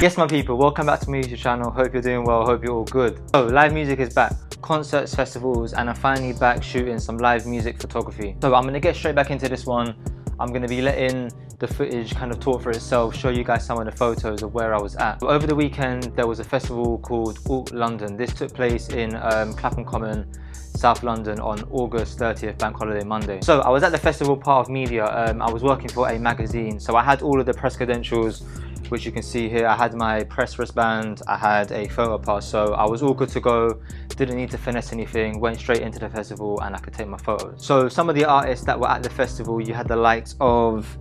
Yes my people, welcome back to my YouTube channel. Hope you're doing well, hope you're all good. So live music is back, concerts, festivals, and I'm finally back shooting some live music photography. So I'm going to get straight back into this one. I'm going to be letting the footage kind of talk for itself, show you guys some of the photos of where I was at. So over the weekend there was a festival called Alt London. This took place in Clapham Common, South London on August 30th, Bank Holiday Monday. So I was at the festival part of media. I was working for a magazine, so I had all of the press credentials, which you can see here. I had my press wristband, I had a photo pass, so I was all good to go. Didn't need to finesse anything, went straight into the festival and I could take my photos. So some of the artists that were at the festival, you had the likes of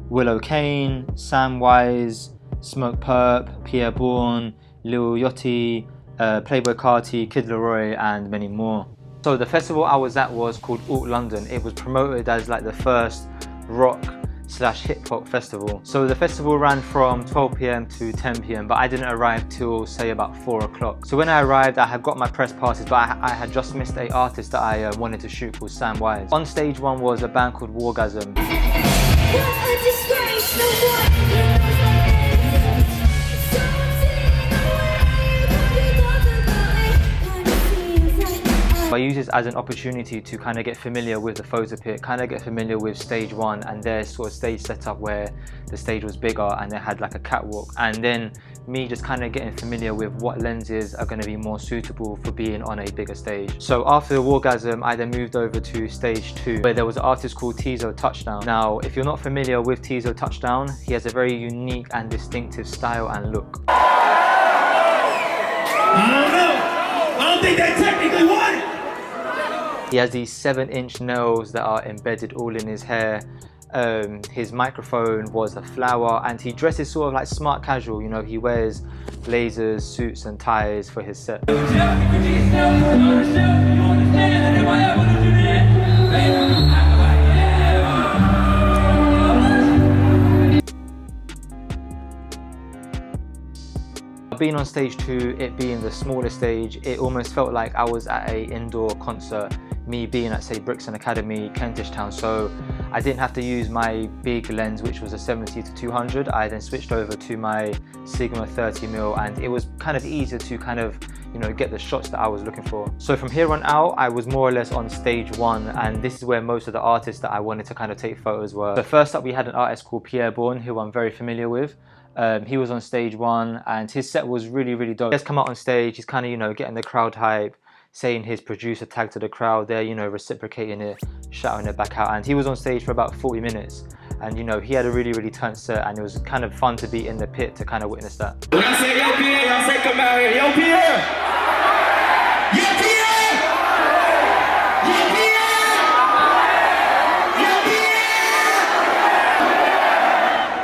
Willow Kane, Sam Wise, Smokepurpp, Bourne, Lil Yachty, Playboi Carti, Kid Laroi, and many more. So the festival I was at was called Alt London. It was promoted as like the first rock / hip hop festival. So the festival ran from 12 PM to 10 PM, but I didn't arrive till say about 4 o'clock. So when I arrived, I had got my press passes, but I had just missed an artist that I wanted to shoot called Sam Wise. On stage one was a band called Wargasm. I use this as an opportunity to kind of get familiar with the photo pit, kind of get familiar with stage one and their sort of stage setup where the stage was bigger and they had like a catwalk, and then me just kind of getting familiar with what lenses are going to be more suitable for being on a bigger stage. So after the Wargasm, I then moved over to stage 2 where there was an artist called Teezo Touchdown. Now if you're not familiar with Teezo Touchdown, he has a very unique and distinctive style and look. I don't know. I don't think they technically won it. He has these 7-inch nails that are embedded all in his hair. His microphone was a flower, and he dresses sort of like smart casual, you know, he wears blazers, suits and ties for his set. Being on stage 2, it being the smaller stage, it almost felt like I was at an indoor concert, me being at say Brixton Academy, Kentish Town. So I didn't have to use my big lens, which was a 70 to 200. I then switched over to my Sigma 30mm, and it was kind of easier to kind of, you know, get the shots that I was looking for. So from here on out, I was more or less on stage 1, and this is where most of the artists that I wanted to kind of take photos were. So first up we had an artist called Bourne, who I'm very familiar with. He was on stage 1 and his set was really dope. He's come out on stage, he's kind of, you know, getting the crowd hype, saying his producer tag to the crowd, they're, you know, reciprocating it, shouting it back out, and he was on stage for about 40 minutes. And you know, he had a really tense set, and it was kind of fun to be in the pit to kind of witness that. When I say yo Pierre, y'all say come out here. Yo Pierre! Yo Pierre! Yo Pierre! Yo Pierre!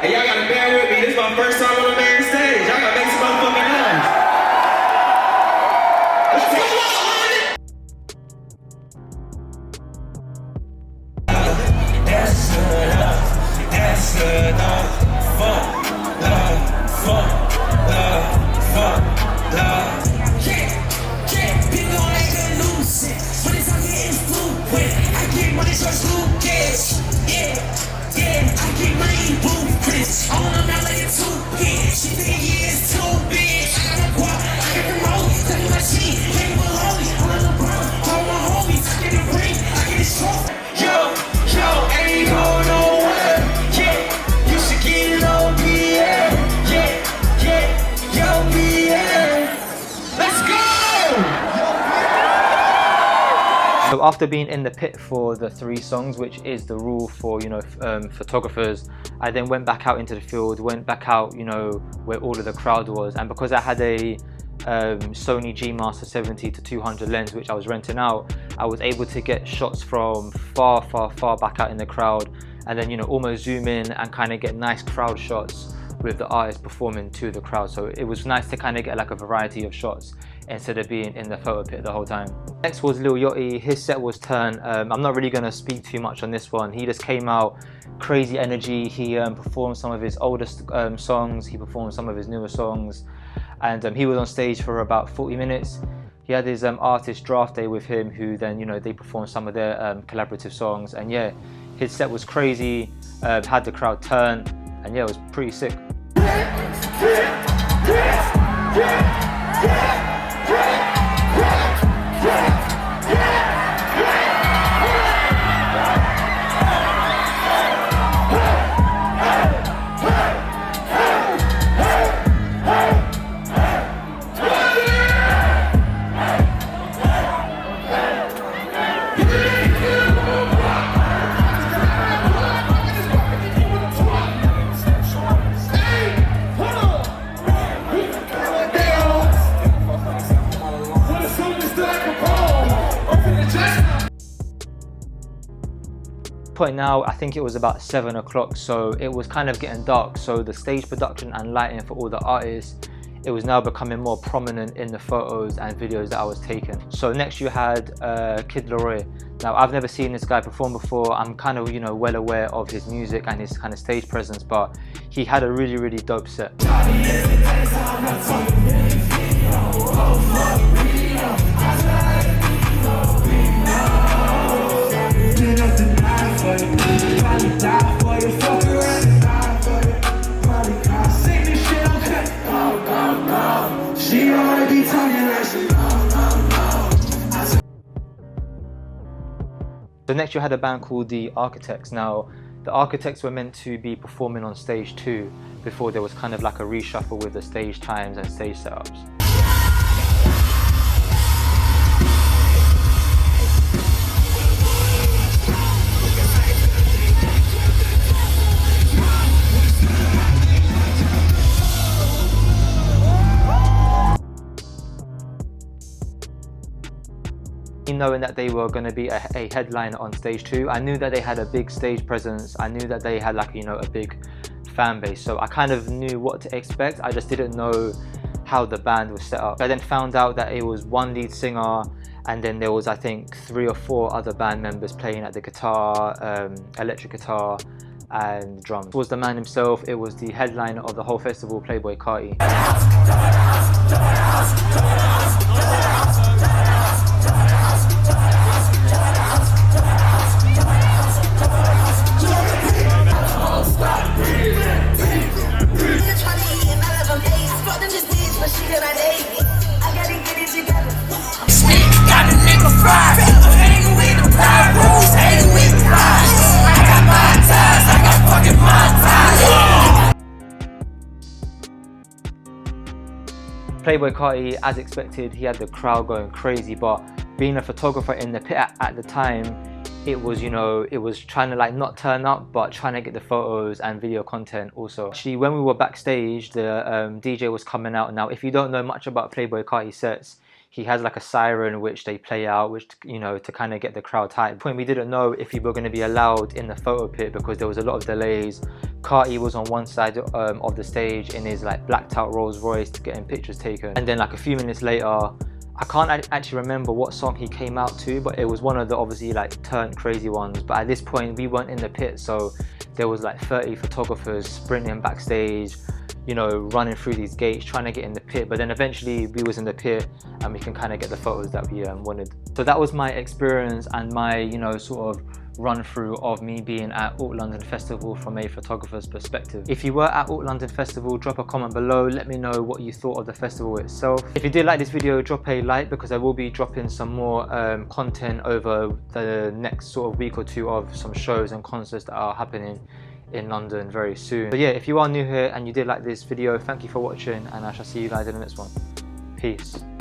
Hey, y'all gotta bear with me. This is my first time on the main stage. Y'all gotta make some motherfucking noise. Let's go on it! That's enough. That's enough. Fuck love. Fuck love. Fuck love. Yeah, people ain't gonna lose it. When it's on getting fluid, I get money so Lucas. Yeah, I get money blueprints. I want them out like a 2-pin. She think it's too big. I got a quad, I got the rollie. Tell me my shit, can't below me. I'm on the brown, all my homies. I get the ring, I get the trophy. Yo, ain't going nowhere. Yeah, you should get low, Pierre. Yeah, yo, Pierre. Let's go! So after being in the pit for the 3 songs, which is the rule for, you know, photographers, I then went back out into the field, went back out, you know, where all of the crowd was. And because I had a Sony G Master 70 to 200 lens, which I was renting out, I was able to get shots from far back out in the crowd, and then, you know, almost zoom in and kind of get nice crowd shots with the artist performing to the crowd. So it was nice to kind of get like a variety of shots instead of being in the photo pit the whole time. Next was Lil Yachty. His set was Turn. I'm not really going to speak too much on this one. He just came out, crazy energy. He performed some of his oldest songs, he performed some of his newer songs, and he was on stage for about 40 minutes. He had his artist Draft Day with him, who then, you know, they performed some of their collaborative songs, and yeah, his set was crazy, had the crowd turn, and yeah, it was pretty sick. Yo, Point now, I think it was about 7 o'clock, so it was kind of getting dark, so the stage production and lighting for all the artists, it was now becoming more prominent in the photos and videos that I was taking. So next you had Kid Laroi. Now I've never seen this guy perform before. I'm kind of, you know, well aware of his music and his kind of stage presence, but he had a really dope set. So next you had a band called the Architects. Now the Architects were meant to be performing on stage 2 before there was kind of like a reshuffle with the stage times and stage setups. Knowing that they were going to be a headliner on stage 2, I knew that they had a big stage presence. I knew that they had, like, you know, a big fan base, so I kind of knew what to expect. I just didn't know how the band was set up. I then found out that it was one lead singer, and then there was, I think, 3 or 4 other band members playing at the guitar, electric guitar and drums. It was the man himself. It was the headliner of the whole festival, Playboi Carti. Playboi Carti, as expected, he had the crowd going crazy, but being a photographer in the pit at the time, it was, you know, it was trying to like not turn up, but trying to get the photos and video content also. Actually, when we were backstage, the DJ was coming out. Now, if you don't know much about Playboi Carti sets, he has like a siren which they play out, which, you know, to kind of get the crowd tight. Point, we didn't know if we were going to be allowed in the photo pit because there was a lot of delays. Carti was on one side of the stage in his like blacked out Rolls Royce getting pictures taken, and then like a few minutes later, I can't actually remember what song he came out to, but it was one of the obviously like turned crazy ones. But at this point we weren't in the pit, so there was like 30 photographers sprinting backstage, you know, running through these gates trying to get in the pit. But then eventually we was in the pit and we can kind of get the photos that we wanted. So that was my experience and my, you know, sort of run through of me being at Alt London Festival from a photographer's perspective. If you were at Alt London Festival, drop a comment below. Let me know what you thought of the festival itself. If you did like this video, drop a like, because I will be dropping some more content over the next sort of week or 2 of some shows and concerts that are happening in London very soon. But yeah, if you are new here and you did like this video, thank you for watching, and I shall see you guys in the next one. Peace.